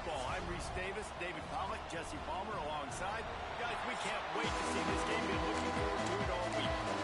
football. I'm Reese Davis, David Pollock, Jesse Palmer alongside. Guys, we can't wait to see this game. Been looking forward to it all week.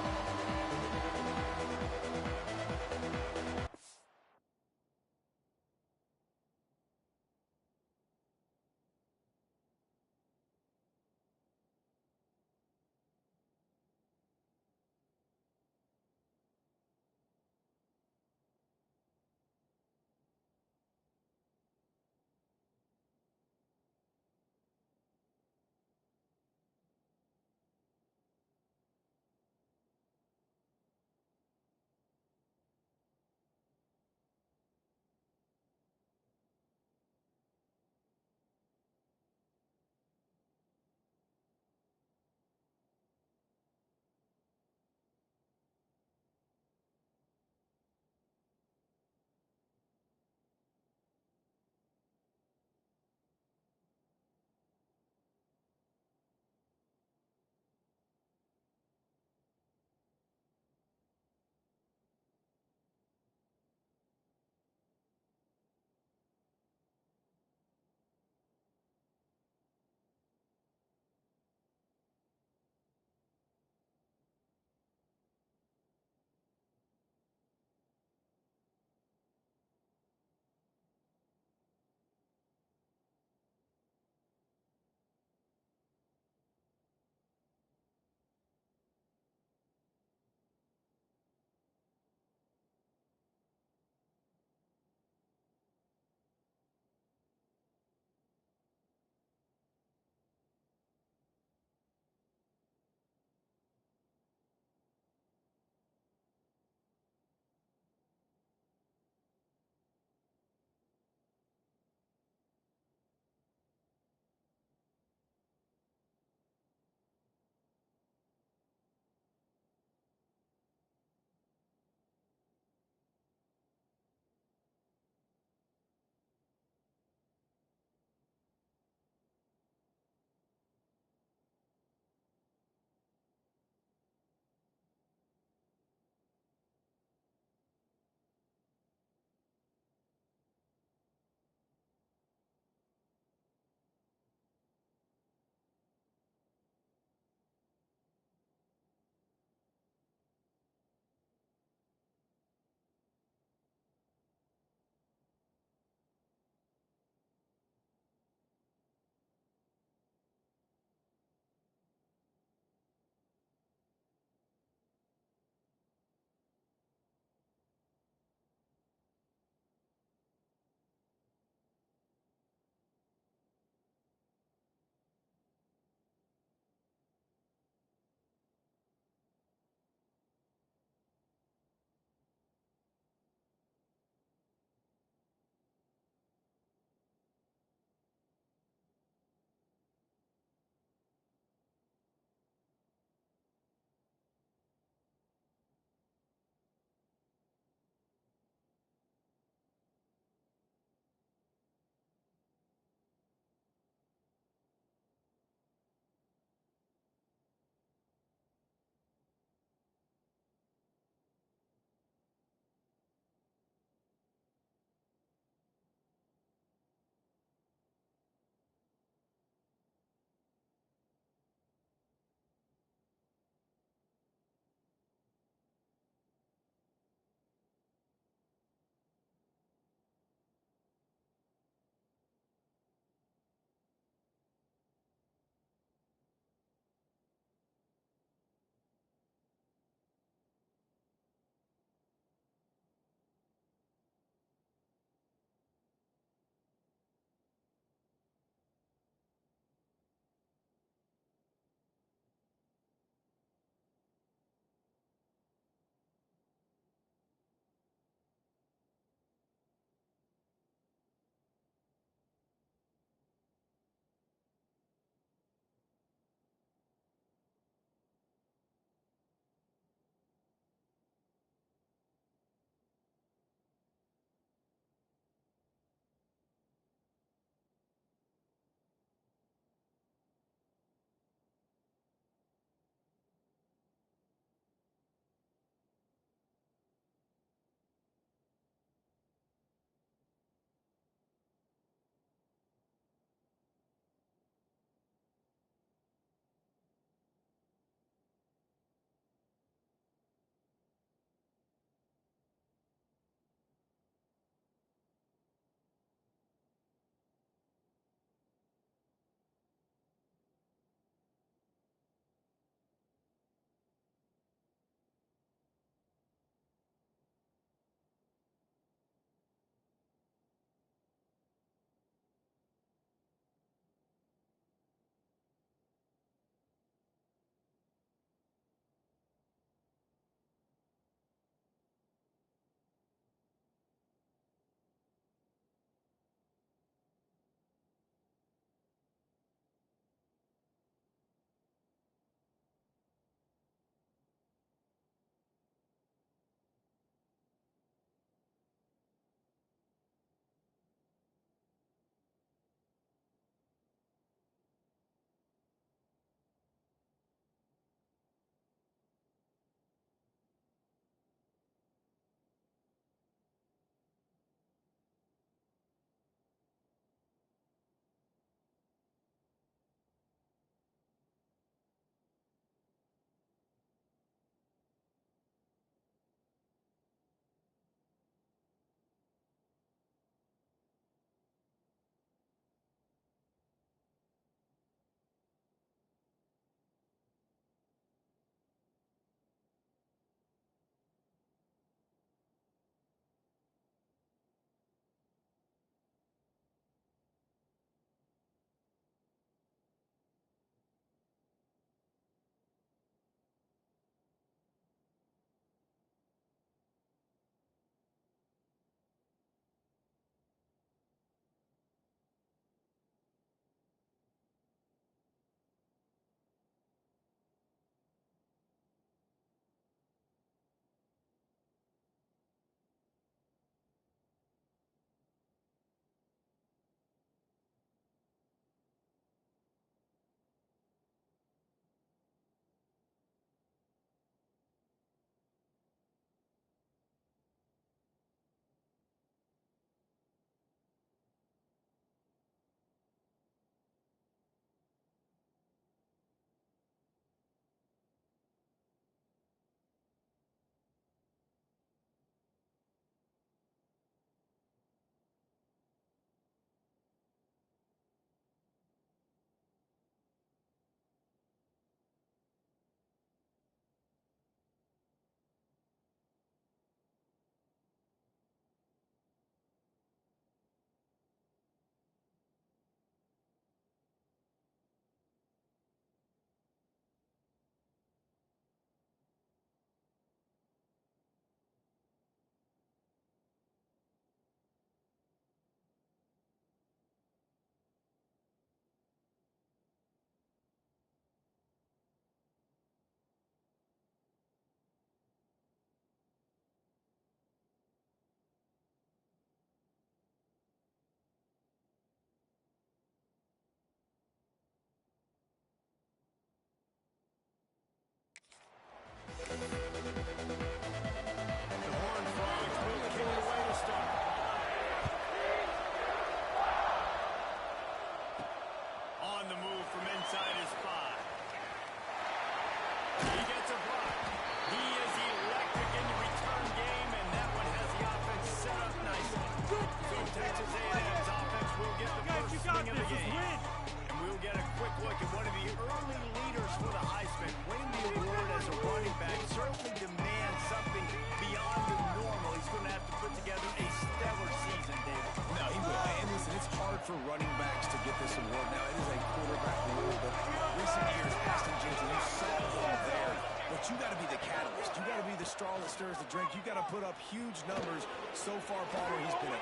for running backs to get this award. Now, it is a quarterback award, but recent years, Austin Jenkins, you saw it all there. But you got to be the catalyst. You got to be the straw that stirs the drink. You got to put up huge numbers. So far, Palmer, he's been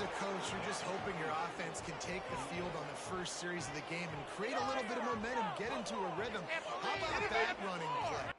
a coach, you're just hoping your offense can take the field on the first series of the game and create a little bit of momentum, get into a rhythm. How about that running play?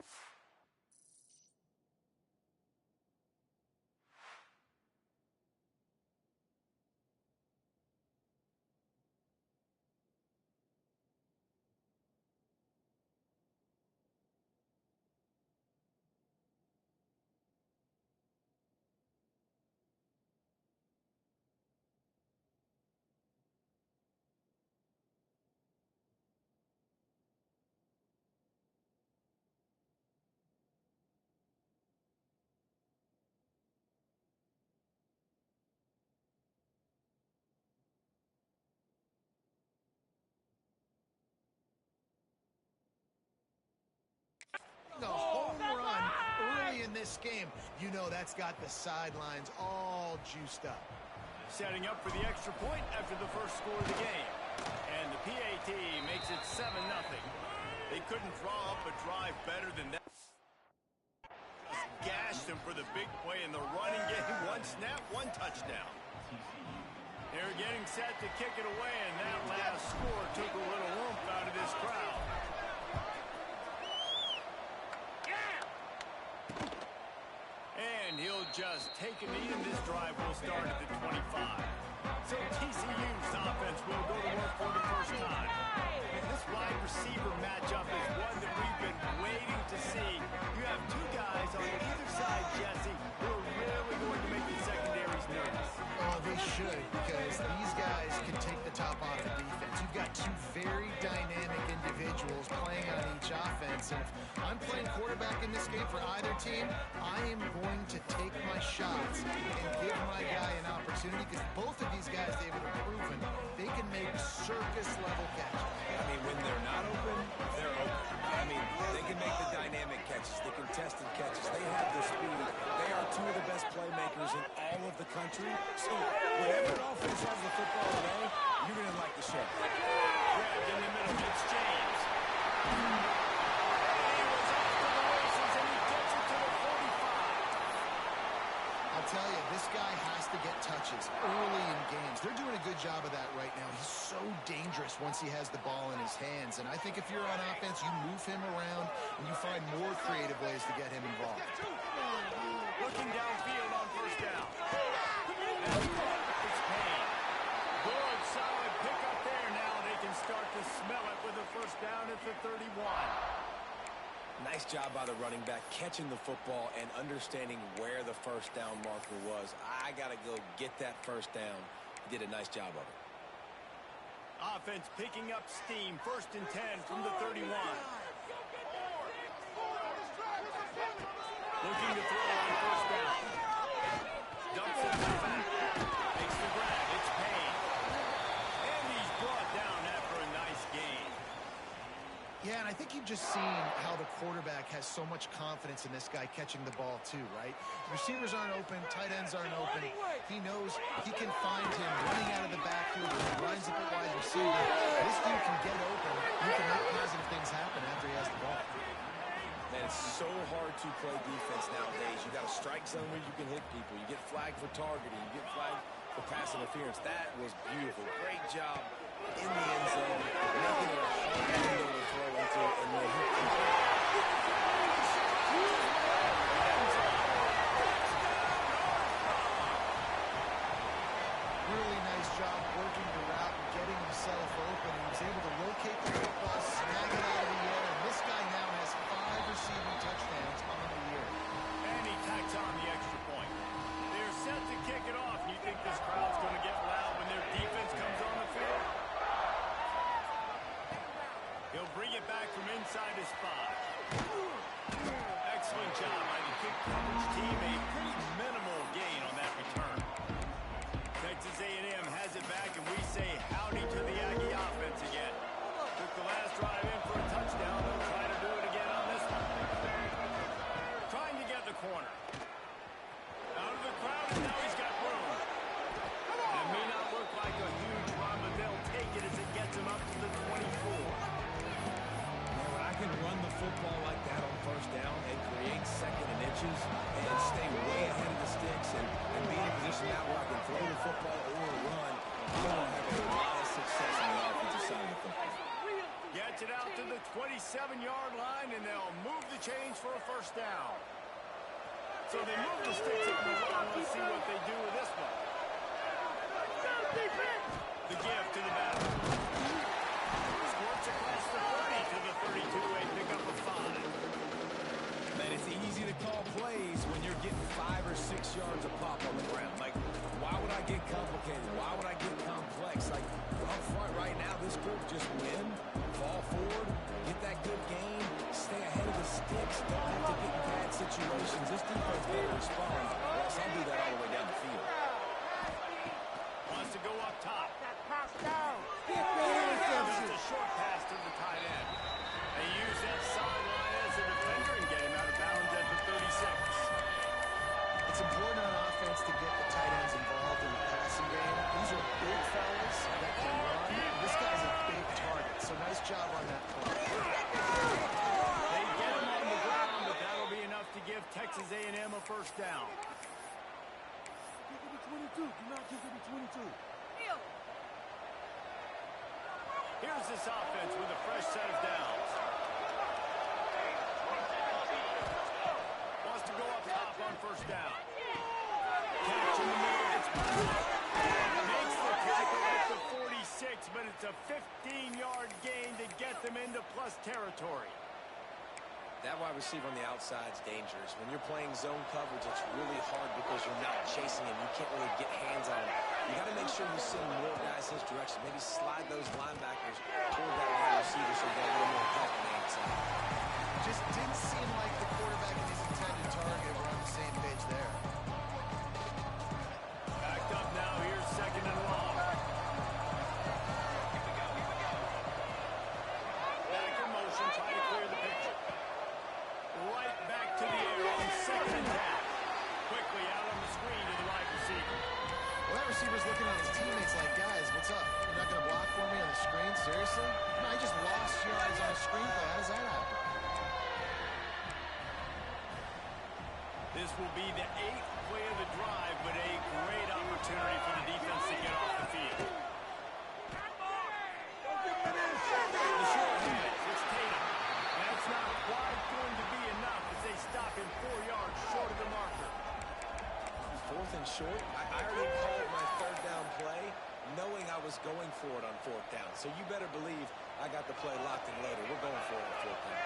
A home run early in this game. You know that's got the sidelines all juiced up. Setting up for the extra point after the first score of the game. And the PAT makes it 7-0. They couldn't draw up a drive better than that. Gashed him for the big play in the running game. One snap, one touchdown. They're getting set to kick it away, and that last score took a little oomph out of this crowd. And he'll just take a knee, and this drive will start at the 25. So TCU's offense will go to work for the first time. And this wide receiver matchup is one that we've been waiting to see. You have two guys on either side, Jesse, who are really going to make the secondaries nervous. Oh, they should, because these guys can take the top off the defense. You've got two very dynamic individuals playing on each offense. And if I'm playing quarterback in this game for either team, I am going to take my shots and give my guy an opportunity, because both of these guys, David, have proven they can make circus-level catches. I mean, when they're not open, they're open. I mean, they can make the dynamic catches, the contested catches. They have the speed. They are two of the best playmakers in all of the country. So whenever an offense has the football today, you're going to like the show. Grabbed in the middle, it's James. He was off to the races, and he gets it to the 45. I'll tell you, this guy has to get touches early in games. They're doing a good job of that right now. He's so dangerous once he has the ball in his hands. And I think if you're on offense, you move him around and you find more creative ways to get him involved. Looking downfield on first down. It's Payne. Good, solid pickup there. Now they can start to smell it with a first down at the 31. Nice job by the running back, catching the football and understanding where the first down marker was. I got to go get that first down. He did a nice job of it. Offense picking up steam. 1st and 10 from the 31. Looking to throw on first down. Dumps it to the back. Makes the grab. It's Payne. And he's brought down after a nice gain. Yeah, and I think you've just seen how the quarterback has so much confidence in this guy catching the ball too, right? Receivers aren't open, tight ends aren't open. He knows he can find him running out of the backfield when he lines up at wide receiver. This dude can get open. You can make positive things happen after he has the ball. Man, it's so hard to play defense nowadays. You got a strike zone where you can hit people. You get flagged for targeting. You get flagged for pass interference. That was beautiful. Great job in the end zone. Making it a hard window to throw into. And then really nice job working the route and getting himself open. He was able to locate the football, snag it out of the air, and this guy now has 5 receiving touchdowns on the year. And he tacks on the extra point. They're set to kick it off. You think this crowd's going to get loud when their defense comes on the field? He'll bring it back from inside his 5. Excellent job by the kick coverage team. A pretty minimal gain on that return. Texas A&M has it back, and we say howdy to the Aggie offense again. Took the last drive in for a it out to the 27-yard line, and they'll move the chains for a first down. So they move the sticks up the line. Let's see what they do with this one. The give to the back. Squirts across the 30 to the 32, a pickup of 5. Man, it's easy to call plays when you're getting 5 or 6 yards of pop on the ground. Like, why would I get complicated? Why would I get complex? Like, up front right now, this group just win, fall forward, get that good game, stay ahead of the sticks, don't have to get in bad situations. This defense better respond, or else I'll do that all the way down the field. Wants to go up top. Get Just a short pass to the tight end. They use that sideline as a defender and get him out of bounds at the 36. It's important on offense to get the tight ends involved in the passing game. These are big fellas that can run. This guy's a big target, so nice job on that play. They get him on the ground, but that'll be enough to give Texas A&M a first down. Give me 22. Do not give me 22. Here's this offense with a fresh set of downs. Wants to go up top on first down. Catch in the middle. It's makes the tackle at the 46, but it's a 15-yard gain to get them into plus territory. That wide receiver on the outside is dangerous. When you're playing zone coverage, it's really hard because you're not chasing him. You can't really get hands on him. You got to make sure you send more guys his direction. Maybe slide those linebackers toward that wide receiver so you get a little more help on the outside. Just didn't seem like the quarterback and his intended target were on the same page there. Backed up now. Here's second and long. Back in motion, trying to clear the picture. Right back to the air on second and 10. Quickly out on the screen to the wide receiver. Well, that receiver's looking at his teammates like, guys, what's up? You're not going to block for me on the screen? Seriously? No, I just lost yards on a screen play. How does that happen? This will be the 8th play of the drive, but a great opportunity for the defense to get off the field. The short hand, it's Tatum. That's not quite going to be enough as they stop him 4 yards short of the marker. Fourth and short. I already called my third down play knowing I was going for it on fourth down. So you better believe I got the play locked and loaded. We're going for it on fourth down.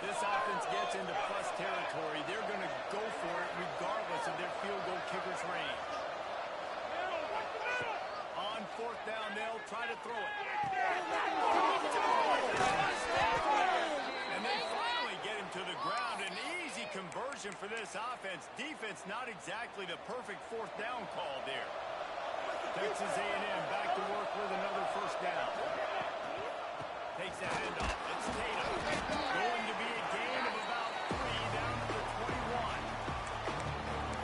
This offense gets into plus territory. They're going to go for it regardless of their field goal kicker's range. On fourth down, they'll try to throw it. And they finally get him to the ground. An easy conversion for this offense. Defense not exactly the perfect fourth down call there. Texas A&M back to work with another first down. Takes the handoff. It's Tatum. Going to be a gain of about 3 down to the 21.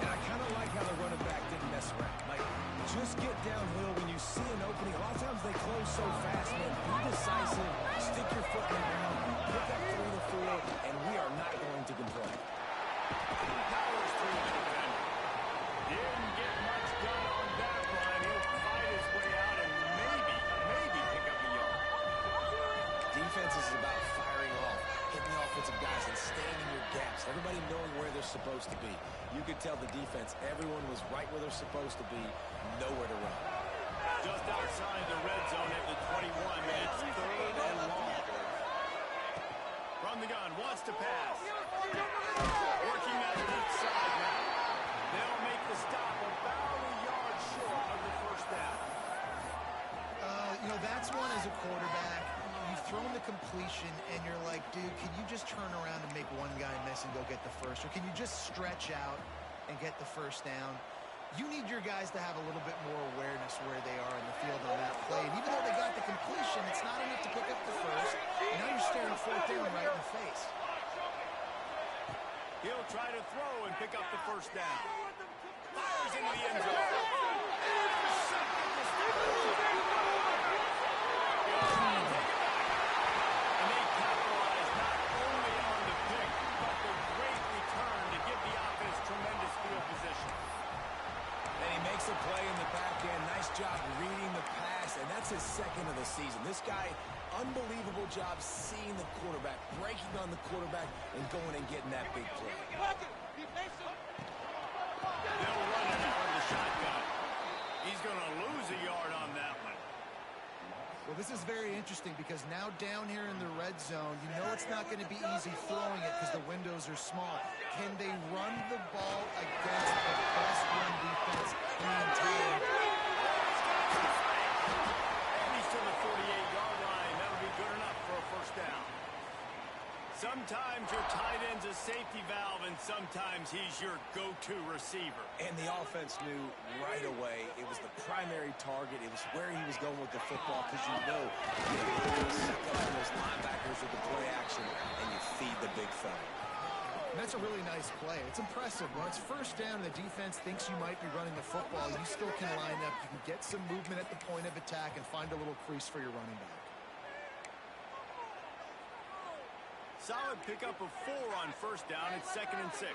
And I kind of like how the running back didn't mess around. Like, just get downhill when you see an opening. A lot of times they close so fast, man. Be decisive. Stick your foot in the ground. Pick up 3 to 4, and we are not going to complain. Powers through the defender. Didn't get much done on that run. He'll fight his way out and maybe pick up a yard. Defense is about firing off, hitting the offensive guys, and staying in your gaps. Everybody knowing where they're supposed to be. You could tell the defense, everyone was right where they're supposed to be, nowhere to run. Just outside the red zone at the 21. It's third and long. From the gun, wants to pass. Working that deep side now. They'll make the stop about a yard short of the first down. That's one as a quarterback. You've thrown the completion, and you're like, dude, can you just turn around and make one guy miss and go get the first? Or can you just stretch out and get the first down? You need your guys to have a little bit more awareness where they are in the field on that play. And even though they got the completion, it's not enough to pick up the first. And now you're staring fourth down right in the face. He'll try to throw and pick up the first down. Fires into the end zone. And they capitalize not only on the pick, but the great return to give the offense tremendous field position. And he makes a play in the back end. Nice job reading the pass, and that's That's his second of the season. This guy, unbelievable job seeing the quarterback, breaking on the quarterback, and going and getting that big play. They'll run it out of the shotgun. He's going to lose a yard on that one. Well, this is very interesting because now down here in the red zone, you know it's not going to be easy throwing it because the windows are small. Can they run the ball against the best run defense in the entire league? And he's to the 48-yard line. That'll be good enough for a first down. Sometimes your tight end's a safety valve, and sometimes he's your go-to receiver. And the offense knew right away it was the primary target. It was where he was going with the football because you know you suck up on those linebackers with the play action, and you feed the big fella. And that's a really nice play. It's impressive. When it's first down and the defense thinks you might be running the football, you still can line up. You can get some movement at the point of attack and find a little crease for your running back. Solid pickup of 4 on first down. It's 2nd and 6.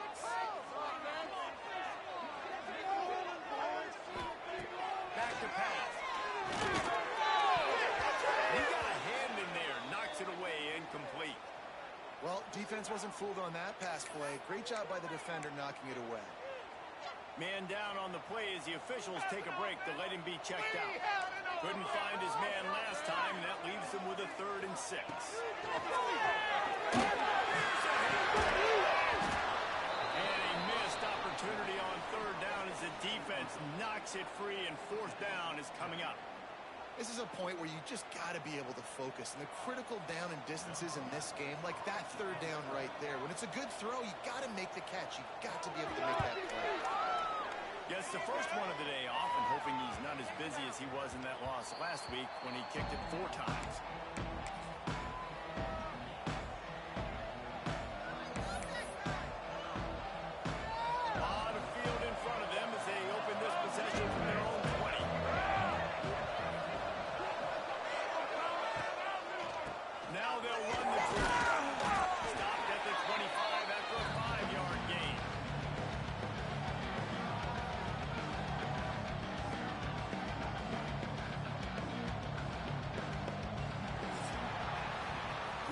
Back to pass. He got a hand in there. Knocks it away. Incomplete. Well, defense wasn't fooled on that pass play. Great job by the defender knocking it away. Man down on the play as the officials take a break to let him be checked out. Couldn't find his man last time, and that leaves him with a 3rd and 6. And a missed opportunity on 3rd down as the defense knocks it free, and 4th down is coming up. This is a point where you just got to be able to focus. And the critical down and distances in this game, like that 3rd down right there, when it's a good throw, you got to make the catch. You got to be able to make that play. Gets the first one of the day off, and hoping he's not as busy as he was in that loss last week when he kicked it 4 times. A lot of field in front of them as they open this possession from their own 20. Now they'll run the drill. Stopped at the 25 after a 5-yard gain.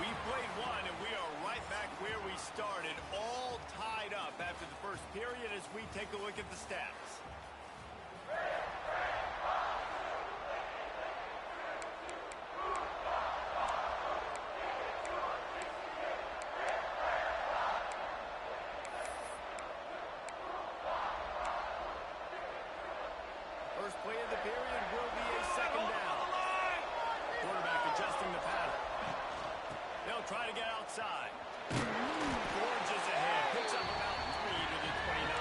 We played one, and we are right back where we started, all tied up after the first period as we take a look at the stats. First play of the period will be a 2nd down. Quarterback adjusting the pattern. They'll try to get outside. Forges ahead. Picks up about 3 to the 29.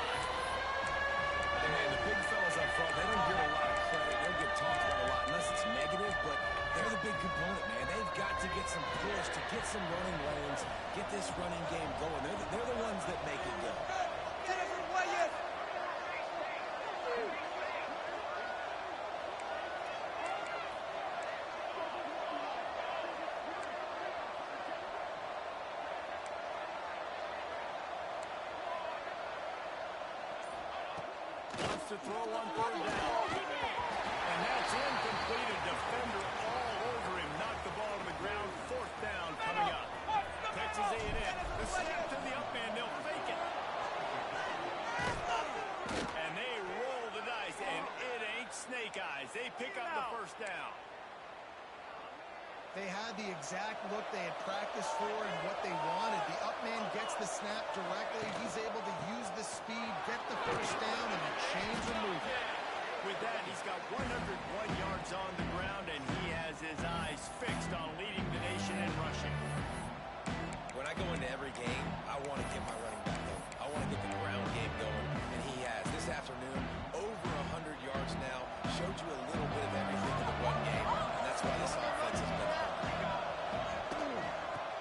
And man, the big fellas up front, they don't get a lot of credit. They don't get talked about a lot unless it's negative, but they're the big component, man. They've got to get some push, to get some running lanes, get this running game going. They're the ones that make it go. Wants to throw on 3rd down. And that's incomplete. A defender all over him. Knocked the ball to the ground. 4th down coming up. Texas A&M. The snap to the up man. They'll fake it. And they roll the dice. And it ain't snake eyes. They pick up the 1st down. They had the exact look they had practiced for and what they wanted. The up man gets the snap directly. He's able to use the speed, get the 1st down, and change the movement. With that, he's got 101 yards on the ground, and he has his eyes fixed on leading the nation in rushing. When I go into every game, I want to get my running back going. I want to get the ground game going, and he has. This afternoon, over 100 yards now, showed you a little bit of everything in the run game, and that's why this offense has been fun.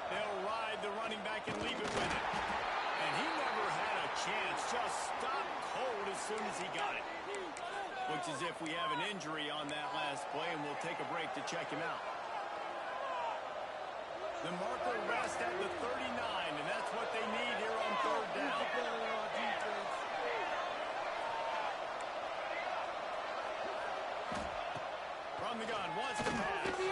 They'll ride the running back and leave it with him. And he never had a chance. Just stopped cold as soon as he got it. Looks as if we have an injury on that last play, and we'll take a break to check him out. The marker rests at the 39, and that's what they need here on 3rd down. From From the gun, wants to pass. He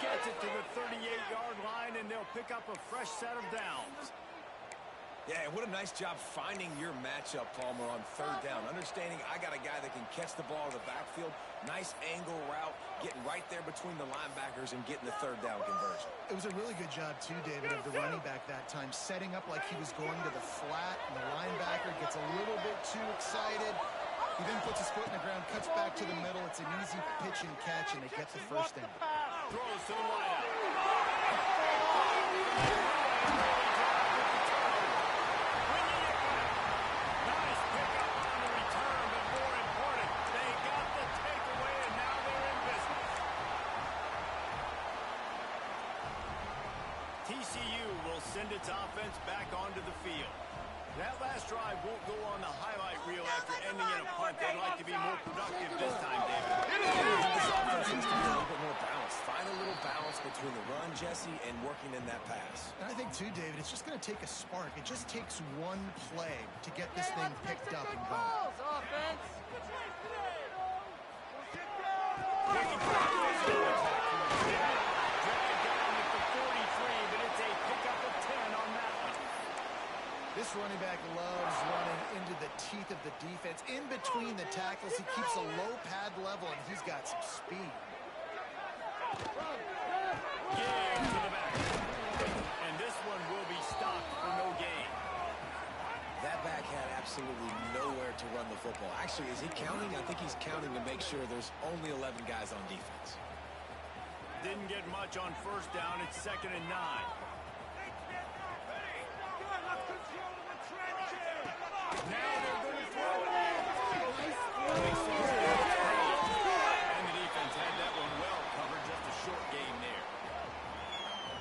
gets it to the 38-yard line, and they'll pick up a fresh set of downs. Yeah, and what a nice job finding your matchup, Palmer, on third down. Understanding I got a guy that can catch the ball in the backfield. Nice angle route, getting right there between the linebackers and getting the third down conversion. It was a really good job, too, David, of the running back that time, setting up like he was going to the flat, and the linebacker gets a little bit too excited. He then puts his foot in the ground, cuts back to the middle. It's an easy pitch and catch, and they get the first down. Throws to the wideout. Nice pickup on the return, but more important, they got the takeaway, and now they're in business. TCU will send its offense back onto the field. That last drive won't go on the highlight reel after ending in a punt. They'd like to be more productive this time, David. This offense needs to be a little bit more balanced. Find a little balance between the run, Jesse, and working in that pass. And I think, too, David, it's just going to take a spark. It just takes one play to get this thing picked up and going. Offense. This running back loves running into the teeth of the defense. In between the tackles, he keeps a low pad level, and he's got some speed. Game to the back. And this one will be stopped for no gain. That back had absolutely nowhere to run the football. Actually, is he counting? I think he's counting to make sure there's only 11 guys on defense. Didn't get much on first down. It's 2nd and 9. Now they're going to throw it. And the defense had that one well covered. Just a short gain there.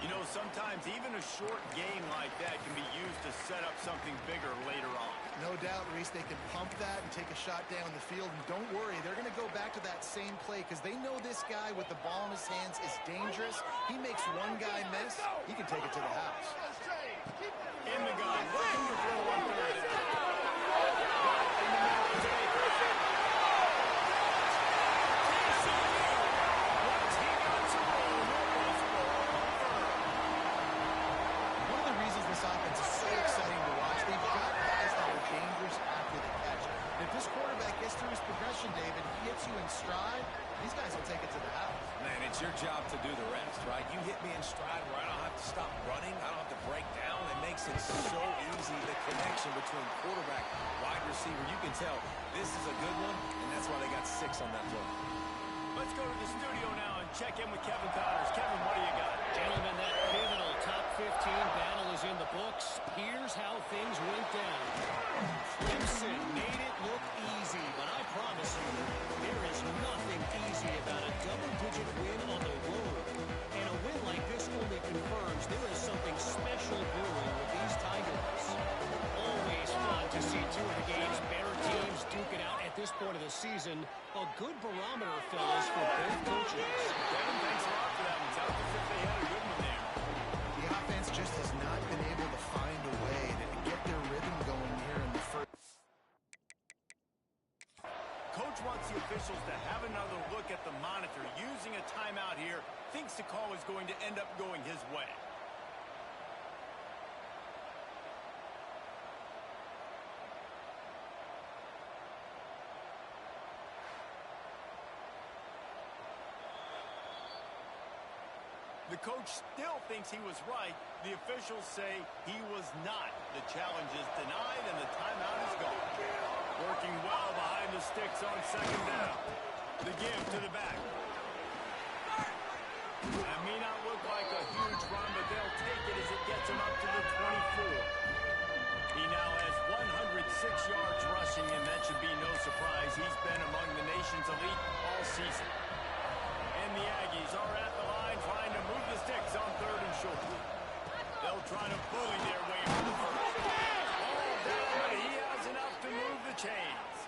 You know, sometimes even a short gain like that can be used to set up something bigger later on. No doubt, Reese, they can pump that and take a shot down the field. And don't worry, they're going to go back to that same play because they know this guy with the ball in his hands is dangerous. He makes one guy miss, he can take it to the house. In the gun, looking to throw on third down. One of the reasons this offense is so exciting to watch, they've got guys that are dangerous after the catch. And if this quarterback gets through his progression, David, he hits you in stride, these guys will take it to the house. Man, it's your job to do the rest, right? You hit me in stride where I don't have to stop running. I don't have to break down. It makes it so easy, the connection between quarterback, wide receiver. You can tell this is a good one, and that's why they got 6 on that play. Let's go to the studio now and check in with Kevin Connors. Kevin, what do you got? Gentlemen, that pivotal top 15 battle is in the books. Here's how things went down. Clemson made it look easy, but I promise you, there is nothing easy about a double-digit win on the road. And a win like this only confirms there is something special brewing with these Tigers. Always fun to see two of the game's better teams duke it out at this point of the season. A good barometer, fellas, for both coaches. Kevin, thanks a lot for that one. Sounds as if they had a good one there. The offense just has not been able to find a way to get their rhythm going here in the first. Coach wants the officials to have another look at the monitor. Using a timeout here, thinks the call is going to end up going his way. The coach still thinks he was right. The officials say he was not. The challenge is denied, and the timeout is gone. Working well behind the sticks on 2nd down. The give to the back. That may not look like a huge run, but they'll take it as it gets him up to the 24. He now has 106 yards rushing, and that should be no surprise. He's been among the nation's elite all season. And the Aggies are at the line trying to move the sticks on 3rd and short. They'll try to bully their way for the first. All down, but he has enough to move the chains.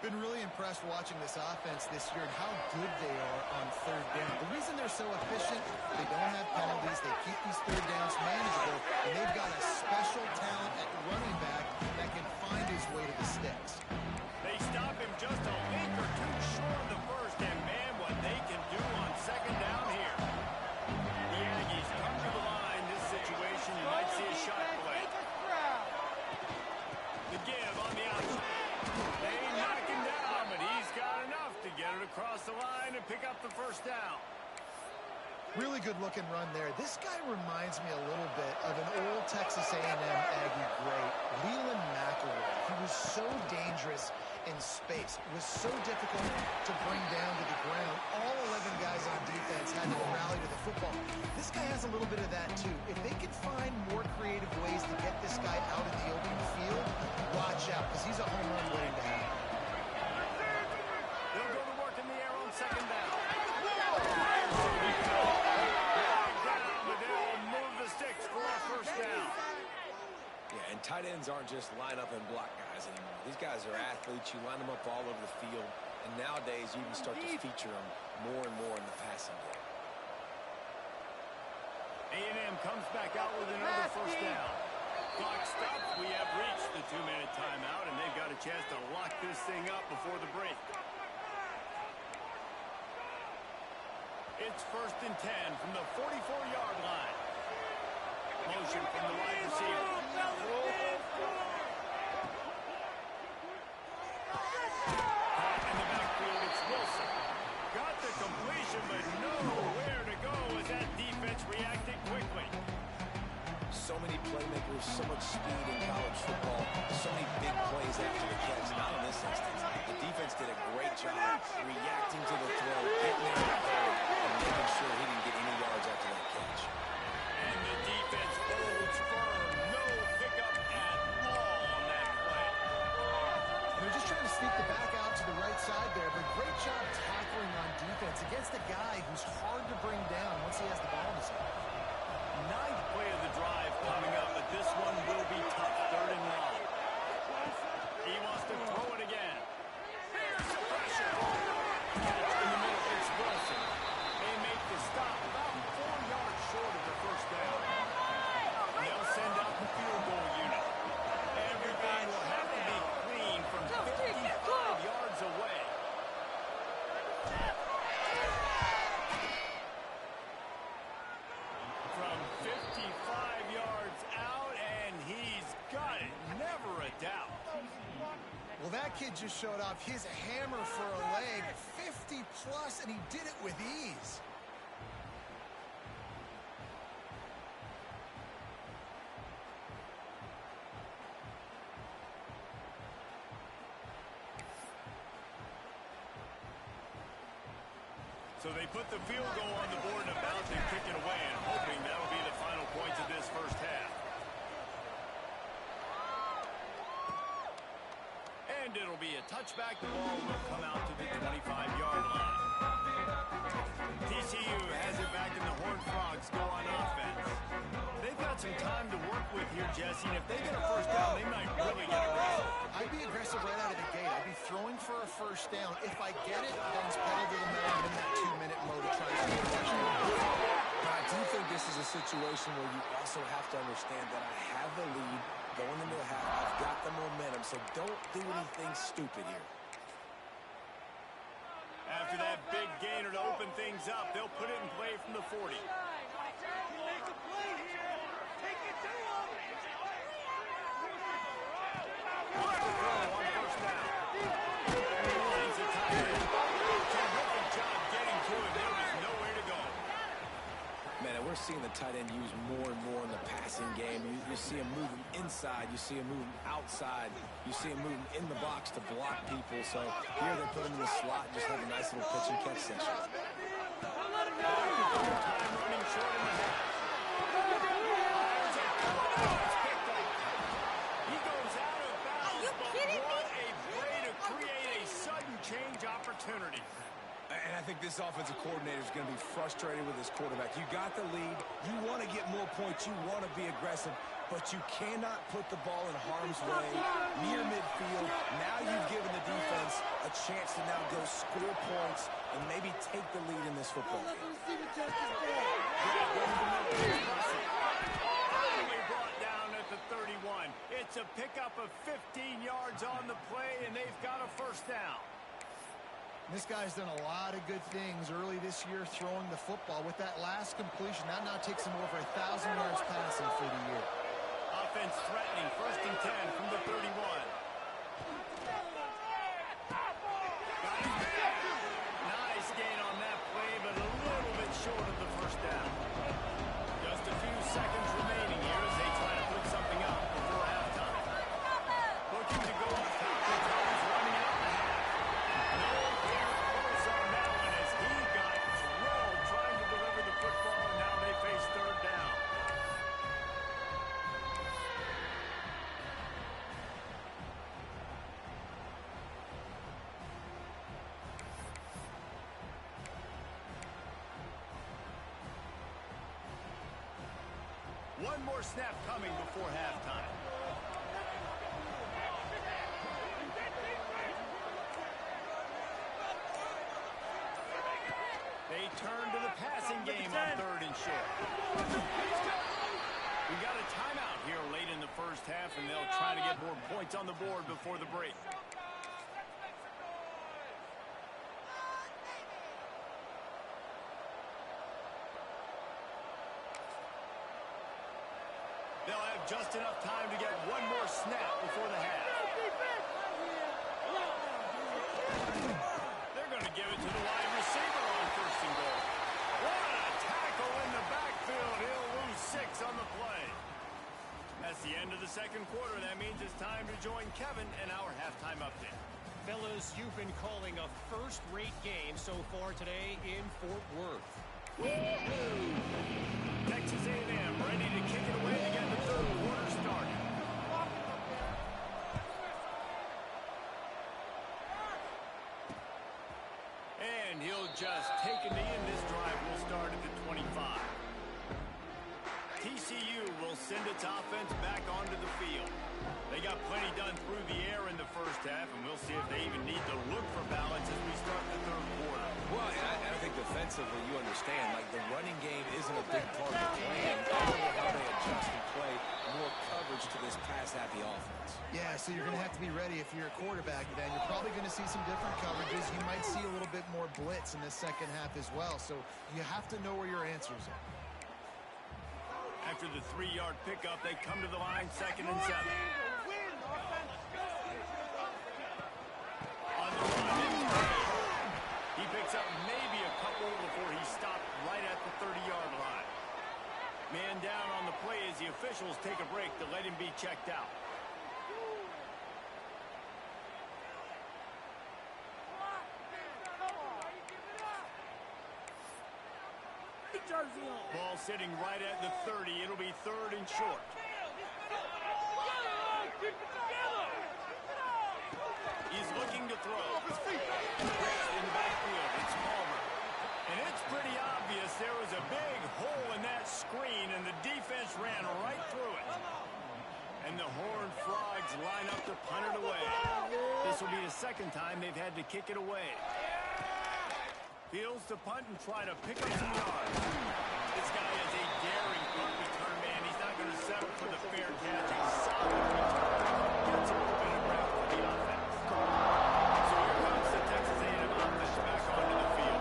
Been really impressed watching this offense this year and how good they are on 3rd down. The reason they're so efficient, they don't have penalties, they keep these 3rd downs manageable, and they've got a special talent at running back that can find his way to the sticks. They stop him just a link or two short of the first, and man, what they can do on second down here. The Aggies come to the line. This situation, you might see a shot play. The give on the outside. They knock him down, but he's got enough to get it across the line and pick up the first down. Really good-looking run there. This guy reminds me a little bit of an old Texas A&M Aggie great, Leland McElroy. He was so dangerous in space. It was so difficult to bring down to the ground. All 11 guys on defense had to rally to the football. This guy has a little bit of that, too. If they can find more creative ways to get this guy out in the open field, watch out, because he's a home run waiting to happen. They'll go to work in the air on second down. Sticks for a first down. Yeah, and tight ends aren't just line up and block guys anymore. These guys are athletes. You line them up all over the field. And nowadays, you can start to feature them more and more in the passing game. A&M comes back out with another first down. Clock stops. We have reached the 2-minute timeout, and they've got a chance to lock this thing up before the break. It's 1st and 10 from the 44-yard line. Motion from the wide receiver. Caught in the backfield, it's Wilson. Got the completion, but nowhere to go as that defense reacted quickly. So many playmakers, so much speed in college football, so many big plays after the catch. Not in this instance. The defense did a great job reacting to the throw, getting there in a hurry, and making sure he didn't get any yards after that catch. And the defense holds firm. No pickup at all on that play. They're just trying to sneak the back out to the right side there, but great job tackling on defense against a guy who's hard to bring down once he has the ball in his hand. 9th play of the drive coming up, but this one will be tough. 3rd and long. He wants to throw it again. Here's the pressure. Catch in the middle. It's Wilson. They make the stop about 4 yards short of the first down. They'll send out the field goal unit. Everything will have to be clean from 55 yards away. From 55 yards out, and he's got it. Never a doubt. Well, that kid just showed off his hammer for a leg, 50-plus, and he did it with ease. So they put the field goal on the board and about to kick it away, and hoping that'll be the final points of this first half. And it'll be a touchback. The ball will come out to the 25-yard line. TCU has it back, and the Horned Frogs go on offense. They've got some time to work with here, Jesse, and if they get a first down, they might really get aggressive. I'd be aggressive right out of the gate. I'd be throwing for a first down. If I get it, then it's pedal to the metal. I'm in that 2-minute mode of trying to get a touchdown. But I do think this is a situation where you also have to understand that I have the lead going into the half. I've got the momentum, so don't do anything stupid here. After that big gainer to open things up, they'll put it in play from the 40. We're seeing the tight end used more and more in the passing game. You see him moving inside. You see him moving outside. You see him moving in the box to block people. So here they put him in the slot and just have a nice little pitch and catch session. Time running short in the half. He goes out of bounds, but what a play to create a sudden change opportunity. And I think this offensive coordinator is going to be frustrated with his quarterback. You got the lead. You want to get more points. You want to be aggressive. But you cannot put the ball in harm's way near midfield. Now you've given the defense a chance to now go score points and maybe take the lead in this football game. Finally brought down at the 31. It's a pickup of 15 yards on the play, and they've got a first down. This guy's done a lot of good things early this year throwing the football. With that last completion, that now takes him over 1,000 yards passing for the year. Offense threatening, 1st and 10 from the 31. Got his man. Nice gain on that play, but a little bit short of the first down. Just a few seconds remaining here as they try to put something up before halftime. Looking to go up top. The time's running out the half. No fair close on that one as he got drilled trying to deliver the football, and now they face 3rd down. One more snap coming before halftime. They turn to the passing game on 3rd and short. We got a timeout here late in the first half, and they'll try to get more points on the board before the break. They'll have just enough time to get one more snap before the half. They're going to give it to the wide receiver on 1st and goal. What a tackle in the backfield. He'll lose 6 on the play. That's the end of the 2nd quarter. That means it's time to join Kevin and our halftime update. Fellas, you've been calling a first-rate game so far today in Fort Worth. Texas A&M ready to kick it away to get the 3rd quarter started. And he'll just take a knee, and this drive will start at the 25. TCU will send its offense back onto the field. They got plenty done through the air in the first half, and we'll see if they even need to look for balance as we start the 3rd quarter. Well, I think defensively you understand, like the running game isn't a big part of the plan. I don't know how they adjust and play more coverage to this pass-happy offense. Yeah, so you're going to have to be ready if you're a quarterback then. You're probably going to see some different coverages. You might see a little bit more blitz in the second half as well. So you have to know where your answers are. After the 3-yard pickup, they come to the line 2nd and 7. On the run, he picks up maybe a couple before he stopped right at the 30-yard line. Man down on the play as the officials take a break to let him be checked out. Ball sitting right at the 30. It'll be 3rd and short. He's looking to throw. In the backfield, it's Palmer. And it's pretty obvious there was a big hole in that screen, and the defense ran right through it. And the Horned Frogs line up to punt it away. This will be the 2nd time they've had to kick it away. Fields to punt and try to pick up some yards. This guy is a daring punt return man. He's not going to settle for the fair catch. A solid return. Gets a little bit of ground for the offense. So here comes the Texas A&M offense back onto the field.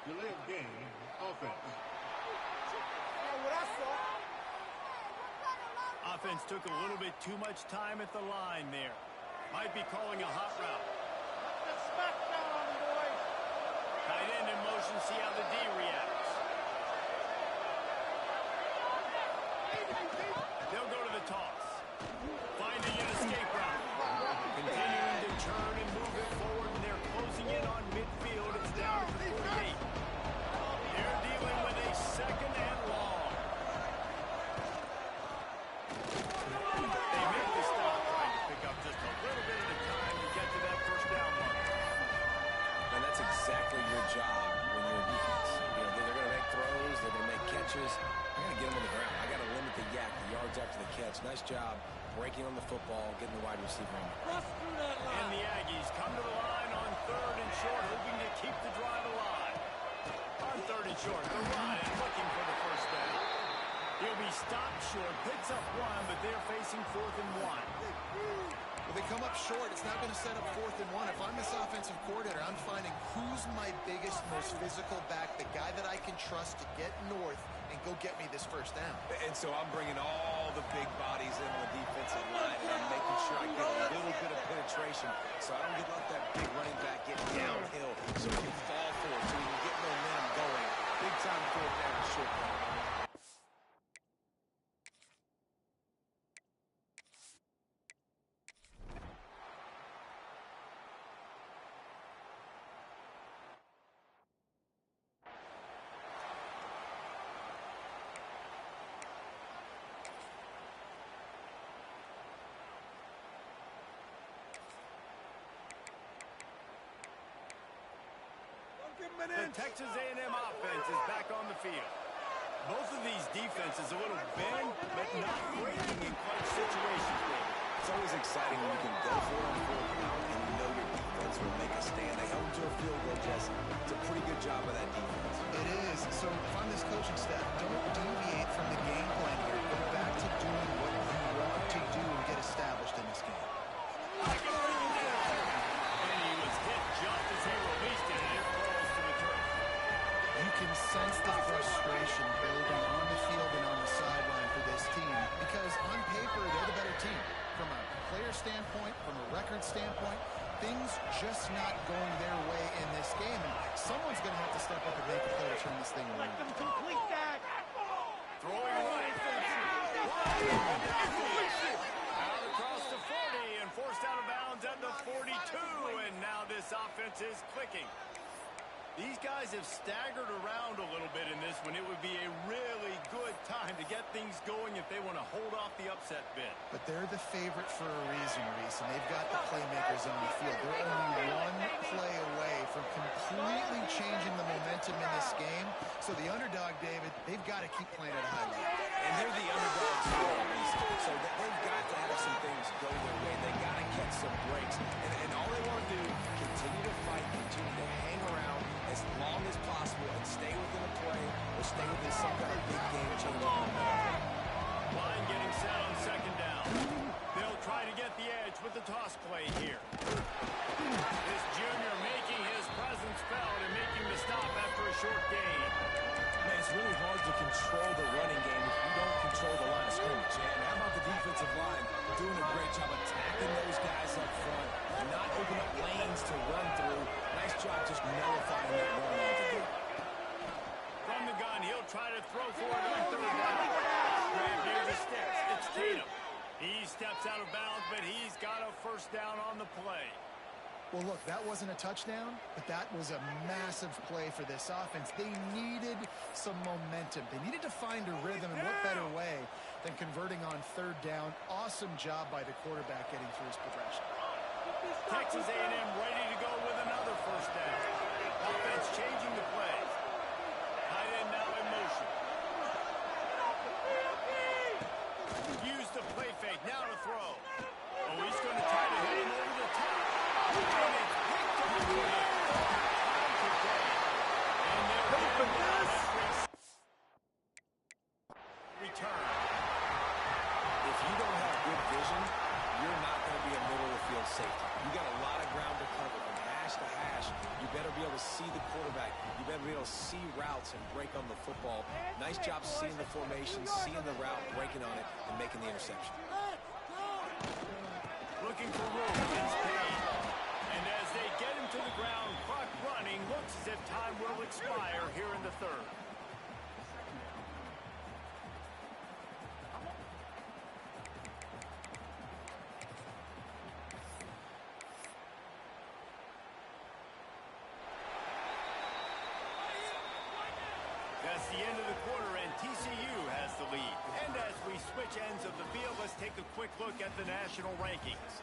Delay of game, offense. Offense took a little bit too much time at the line there. Might be calling a hot route. Tight end in motion, see how the D reacts. They'll go to the toss. Finding an escape route. Continuing to turn and move it forward, and they're closing in on midfield. It's down to 48. They're dealing with a 2nd and long. They make the stop, trying to pick up just a little bit at a time to get to that 1st down mark. And that's exactly your job when you're a defense. You know, catches, I got to get him on the ground. I got to limit the yak, the yards after the catch. Nice job breaking on the football, getting the wide receiver on. And the Aggies come to the line on 3rd and short, hoping to keep the drive alive. On 3rd and short, the run is looking for the first down. He'll be stopped short, picks up 1, but they're facing 4th and 1. Well, they come up short. It's not going to set up 4th and 1. If I'm this offensive coordinator, I'm finding who's my biggest, most physical back, the guy that I can trust to get north and go get me this first down. And so I'm bringing all the big bodies in the defensive line, and I'm making sure I get a little bit of penetration so I don't get let that big running back get downhill so he can fall forward, so he can get momentum going. Big time 4th down and short down. The Texas A&M offense is back on the field. Both of these defenses a little bend, but not breaking in clutch situations, David. It's always exciting when you can go for it on 4th down and you know your defense will make a stand. They held them to a field goal, Jesse. It's a pretty good job of that defense. It is. So if I'm this coaching staff, don't deviate from the game plan here. Go back to doing what you want to do and get established in this game. And he was hit just as he released it, and it falls to the turf. You can sense the frustration building on the field and on the sideline for this team because on paper, they're the better team. From a player standpoint, from a record standpoint, things just not going their way in this game. And someone's going to have to step up and make a play to turn this thing around. Complete that. Throwing right. Out across the 40 and forced out of bounds at the 42. And now this offense is clicking. These guys have staggered around a little bit in this one. It would be a really good time to get things going if they want to hold off the upset bid. But they're the favorite for a reason, Reese, and they've got the playmakers on the field. They're only one play away from completely changing the momentum in this game. So the underdog, David, they've got to keep playing at a high level. And they're the underdogs for a reason. So they've got to have some things go their way. They got to catch some breaks. And all they want to do, continue to fight, continue to hang around as long as possible and stay within a play or stay within some kind of big game-changing momentum. Line getting set on 2nd down. They'll try to get the edge with the toss play here. This junior making his presence felt and making the stop after a short gain. Man, it's really hard to control the running game if you don't control the line of scrimmage. And how about the defensive line doing a great job attacking those guys up front and not open up lanes to run through. Nice job just nullifying that run onto them. From the gun, he'll try to throw for it on 3rd down. Grabbed near the sticks. It's Tatum. He steps out of bounds, but he's got a first down on the play. Well, look, that wasn't a touchdown, but that was a massive play for this offense. They needed some momentum. They needed to find a rhythm, and what better way than converting on 3rd down. Awesome job by the quarterback getting through his progression. Texas A&M ready to go with another first down. Offense changing the plays. Tight end now in motion. Use the play fake. Now to throw. Oh, he's going to try to hit him over the top. And it's picked up again. And they're going to return. If you don't have good vision, you're not going to be a middle-of-the-field safety. You got a lot of ground to cover from hash to hash. You better be able to see the quarterback. You better be able to see routes and break on the football. Nice job seeing the formation, seeing the route, breaking on it, and making the interception. Looking for room against Payne. And as they get him to the ground, clock running, looks as if time will expire here in the 3rd. That's the end of the quarter, and TCU has the lead. And as we switch ends of the field, let's take a quick look at the national rankings.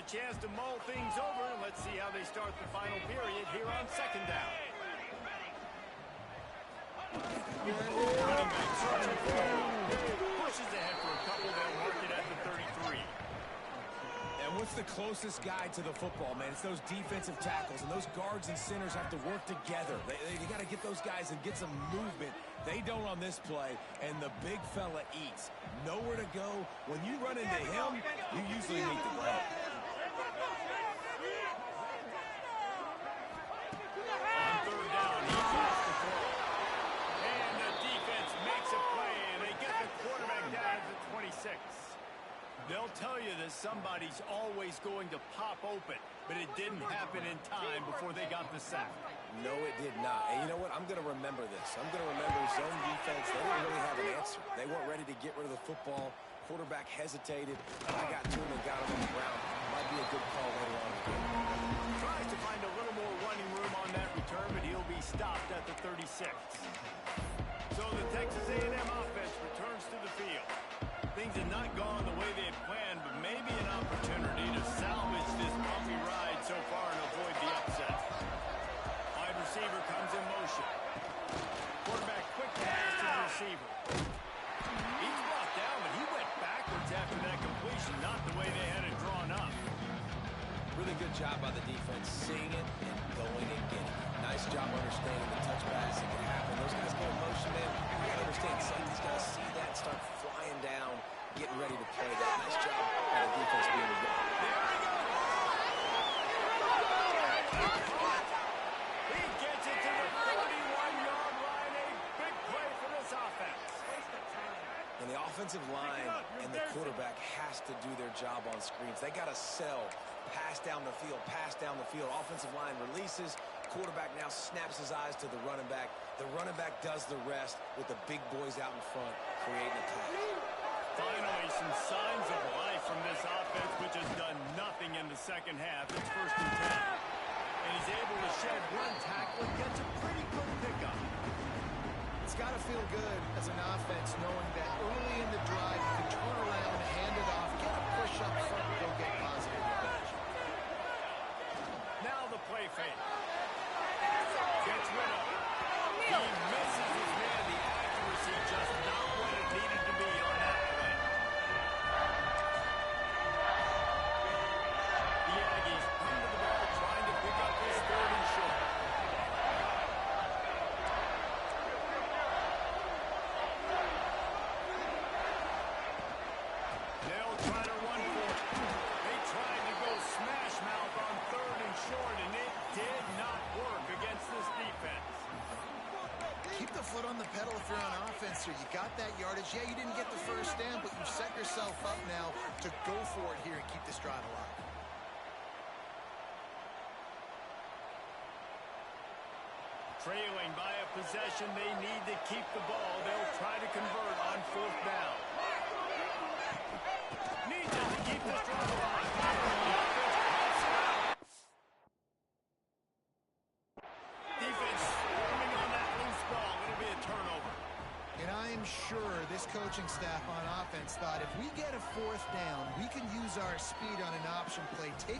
a chance to mull things over, and let's see how they start the final period here on second down. Running back searching for the hole. Pushes ahead for a couple. They'll mark it at the 33. And what's the closest guy to the football, man? It's those defensive tackles, and those guards and centers have to work together. They got to get those guys and get some movement. They don't on this play, and the big fella eats. Nowhere to go. When you run into him, you usually meet the ground. On third down, he has to throw. And the defense makes a play, and they get the quarterback down at the 26. They'll tell you that somebody's always going to pop open, but it didn't happen in time before they got the sack. No, it did not. And you know what? I'm going to remember this. I'm going to remember zone defense. They didn't really have an answer. They weren't ready to get rid of the football. Quarterback hesitated. I got to him and got him on the ground. Might be a good call later on in the game. Tries to find a little more running room on that return, but he'll be stopped at the 36. So the Texas A&M offense returns to the field. Things have not gone the way they had planned, but maybe an opportunity to salvage this bumpy ride so far and avoid the upset. Wide receiver comes in motion. Quarterback quick pass to the receiver. He's brought down, but he went backwards after that completion, not the way they had it drawn up. Really good job by the defense, seeing it and going and getting it. Nice job understanding the touch pass. It can happen. Those guys go in motion, man. You got to understand, safety's got to see that, start flying down, getting ready to play that. Nice job by the defense being involved. There he goes. He gets it to the 41-yard line. A big play for this offense. And the offensive line and the quarterback has to do their job on screens. They got to sell, pass down the field, pass down the field. Offensive line releases. Quarterback now snaps his eyes to the running back. The running back does the rest with the big boys out in front, creating a attack. Finally, some signs of life from this offense, which has done nothing in the second half. It's 1st and 10. And he's able to shed one tackle and gets a pretty good pickup. It's got to feel good as an offense knowing that early in the drive you can turn around, hand it off, get a push up front, and go get positive yardage. Now the play fake. Gets rid of it. He misses his man. The accuracy just not what it needed to be on that play. The Aggies come to the ball trying to pick up this 3rd and short. They'll try to run for it. They tried to go smash mouth on 3rd and short, and it did not work against this defense. Keep the foot on the pedal if you're on offense here. You got that yardage. Yeah, you didn't get the first down, but you've set yourself up now to go for it here and keep this drive alive. Trailing by a possession, they need to keep the ball. They'll try to convert on 4th down. Needs it to keep this drive alive. Defense swarming on that loose ball. It'll be a turnover. And I am sure this coaching staff on offense thought if we get a 4th down, we can use our speed on an option play.